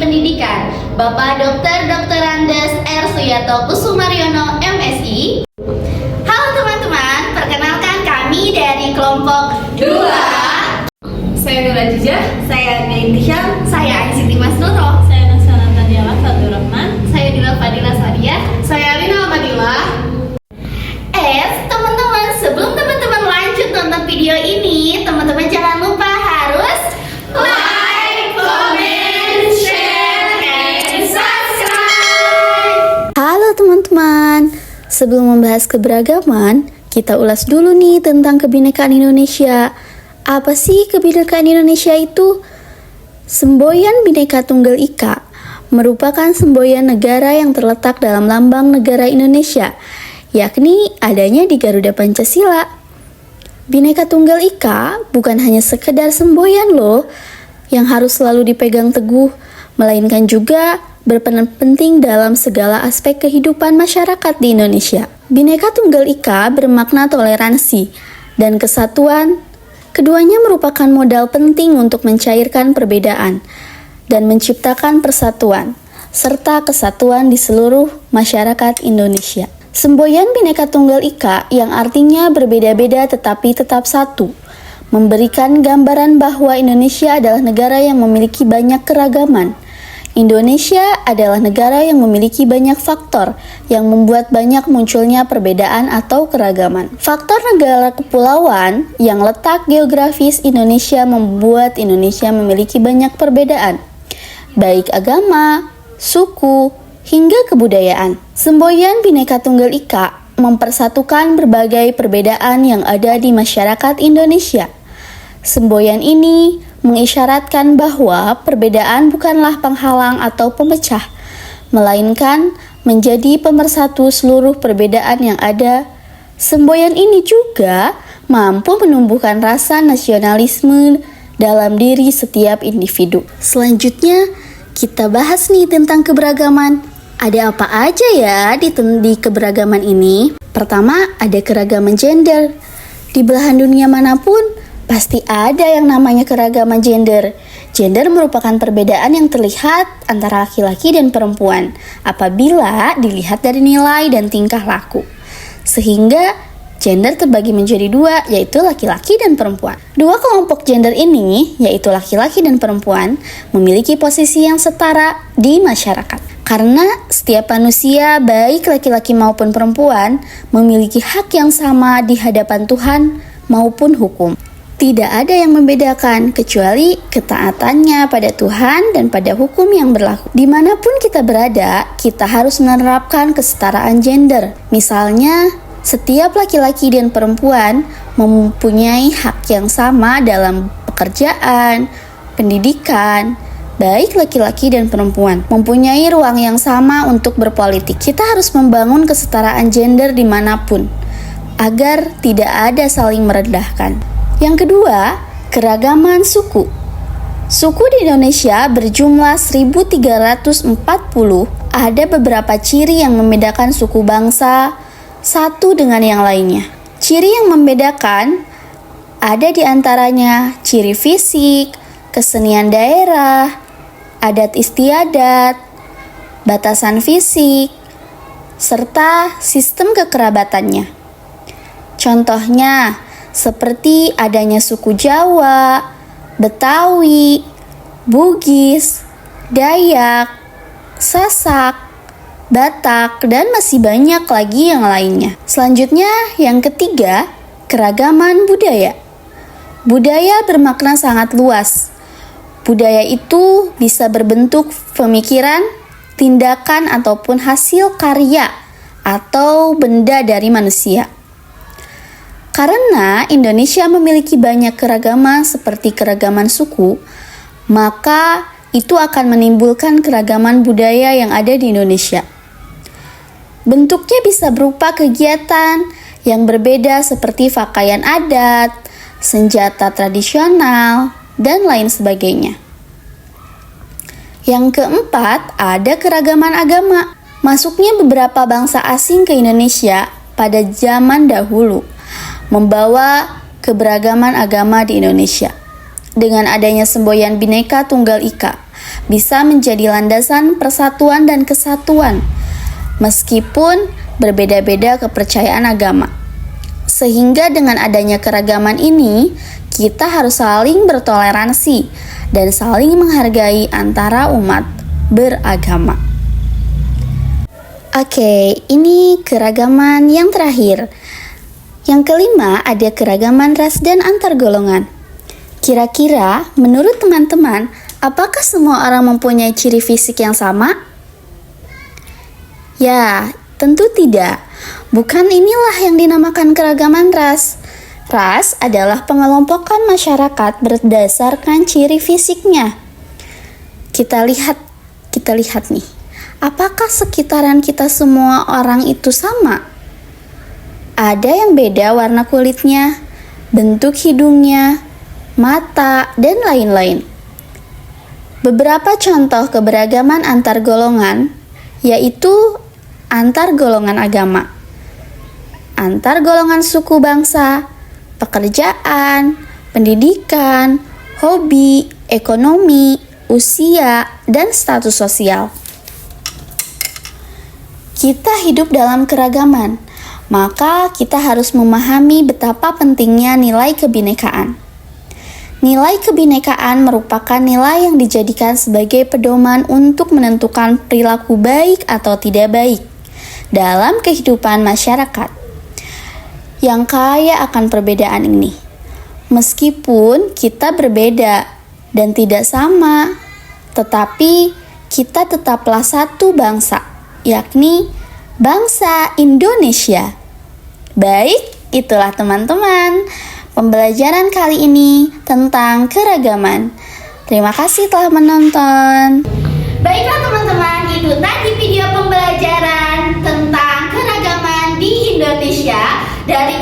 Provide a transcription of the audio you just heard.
Pendidikan, Bapak Dr. Andes R. Suyato Kusumaryono, MSI. Halo teman-teman, perkenalkan kami dari kelompok 2. Saya Nura Jijah. Saya Agni Intisyam. Saya Aisiti Masnuro. Saya Nasana Tadiala Fatur Rahman. Saya Dila Fadila Sadia. Saya Alina Almadila. Teman-teman, sebelum teman-teman lanjut nonton video ini, teman-teman jangan lupa harus like, comment, share, and subscribe. Halo teman-teman, sebelum membahas keberagaman, kita ulas dulu nih tentang kebinekaan Indonesia. Apa sih kebinekaan Indonesia itu? Semboyan Bhinneka Tunggal Ika merupakan semboyan negara yang terletak dalam lambang negara Indonesia, yakni adanya di Garuda Pancasila. Bhinneka Tunggal Ika bukan hanya sekedar semboyan loh yang harus selalu dipegang teguh, melainkan juga berperan penting dalam segala aspek kehidupan masyarakat di Indonesia. Bhinneka Tunggal Ika bermakna toleransi dan kesatuan. Keduanya merupakan modal penting untuk mencairkan perbedaan dan menciptakan persatuan serta kesatuan di seluruh masyarakat Indonesia. Semboyan Bhinneka Tunggal Ika yang artinya berbeda-beda tetapi tetap satu, memberikan gambaran bahwa Indonesia adalah negara yang memiliki banyak keragaman. Indonesia adalah negara yang memiliki banyak faktor yang membuat banyak munculnya perbedaan atau keragaman. Faktor negara kepulauan yang letak geografis Indonesia membuat Indonesia memiliki banyak perbedaan, baik agama, suku, hingga kebudayaan. Semboyan Bhinneka Tunggal Ika mempersatukan berbagai perbedaan yang ada di masyarakat Indonesia. Semboyan ini mengisyaratkan bahwa perbedaan bukanlah penghalang atau pemecah, melainkan menjadi pemersatu seluruh perbedaan yang ada. Semboyan ini juga mampu menumbuhkan rasa nasionalisme dalam diri setiap individu. Selanjutnya, kita bahas nih tentang keberagaman. Ada apa aja ya di keberagaman ini? Pertama, ada keragaman gender. Di belahan dunia manapun, pasti ada yang namanya keragaman gender. Gender merupakan perbedaan yang terlihat antara laki-laki dan perempuan apabila dilihat dari nilai dan tingkah laku. Sehingga gender terbagi menjadi dua, yaitu laki-laki dan perempuan. Dua kelompok gender ini, yaitu laki-laki dan perempuan, memiliki posisi yang setara di masyarakat. Karena setiap manusia, baik laki-laki maupun perempuan, memiliki hak yang sama di hadapan Tuhan maupun hukum. Tidak ada yang membedakan kecuali ketaatannya pada Tuhan dan pada hukum yang berlaku. Dimanapun kita berada, kita harus menerapkan kesetaraan gender. Misalnya, setiap laki-laki dan perempuan mempunyai hak yang sama dalam pekerjaan, pendidikan, baik laki-laki dan perempuan mempunyai ruang yang sama untuk berpolitik. Kita harus membangun kesetaraan gender dimanapun, agar tidak ada saling merendahkan. Yang kedua, keragaman suku. Suku di Indonesia berjumlah 1340. Ada beberapa ciri yang membedakan suku bangsa satu dengan yang lainnya. Ciri yang membedakan ada di antaranya ciri fisik, kesenian daerah, adat istiadat, batasan fisik, serta sistem kekerabatannya. Contohnya, seperti adanya suku Jawa, Betawi, Bugis, Dayak, Sasak, Batak, dan masih banyak lagi yang lainnya. Selanjutnya, yang ketiga, keragaman budaya. Budaya bermakna sangat luas. Budaya itu bisa berbentuk pemikiran, tindakan, ataupun hasil karya atau benda dari manusia. Karena Indonesia memiliki banyak keragaman seperti keragaman suku, maka itu akan menimbulkan keragaman budaya yang ada di Indonesia. Bentuknya bisa berupa kegiatan yang berbeda seperti pakaian adat, senjata tradisional, dan lain sebagainya. Yang keempat, ada keragaman agama. Masuknya beberapa bangsa asing ke Indonesia pada zaman dahulu membawa keberagaman agama di Indonesia. Dengan adanya semboyan Bhinneka Tunggal Ika, bisa menjadi landasan persatuan dan kesatuan, meskipun berbeda-beda kepercayaan agama. Sehingga dengan adanya keragaman ini, kita harus saling bertoleransi dan saling menghargai antara umat beragama. Oke, ini keragaman yang terakhir. Yang kelima, ada keragaman ras dan antar golongan. Kira-kira, menurut teman-teman, apakah semua orang mempunyai ciri fisik yang sama? Ya, tentu tidak. Bukan inilah yang dinamakan keragaman ras. Ras adalah pengelompokan masyarakat berdasarkan ciri fisiknya. Kita lihat nih. Apakah sekitaran kita semua orang itu sama? Ada yang beda warna kulitnya, bentuk hidungnya, mata, dan lain-lain. Beberapa contoh keberagaman antar golongan, yaitu antar golongan agama, antar golongan suku bangsa, pekerjaan, pendidikan, hobi, ekonomi, usia, dan status sosial. Kita hidup dalam keragaman, maka kita harus memahami betapa pentingnya nilai kebinekaan. Nilai kebinekaan merupakan nilai yang dijadikan sebagai pedoman untuk menentukan perilaku baik atau tidak baik dalam kehidupan masyarakat yang kaya akan perbedaan ini. Meskipun kita berbeda dan tidak sama, tetapi kita tetaplah satu bangsa, yakni bangsa Indonesia. Baik, itulah teman-teman pembelajaran kali ini tentang keragaman. Terima kasih telah menonton. Baiklah teman-teman, itu tadi video pembelajaran tentang keragaman di Indonesia dari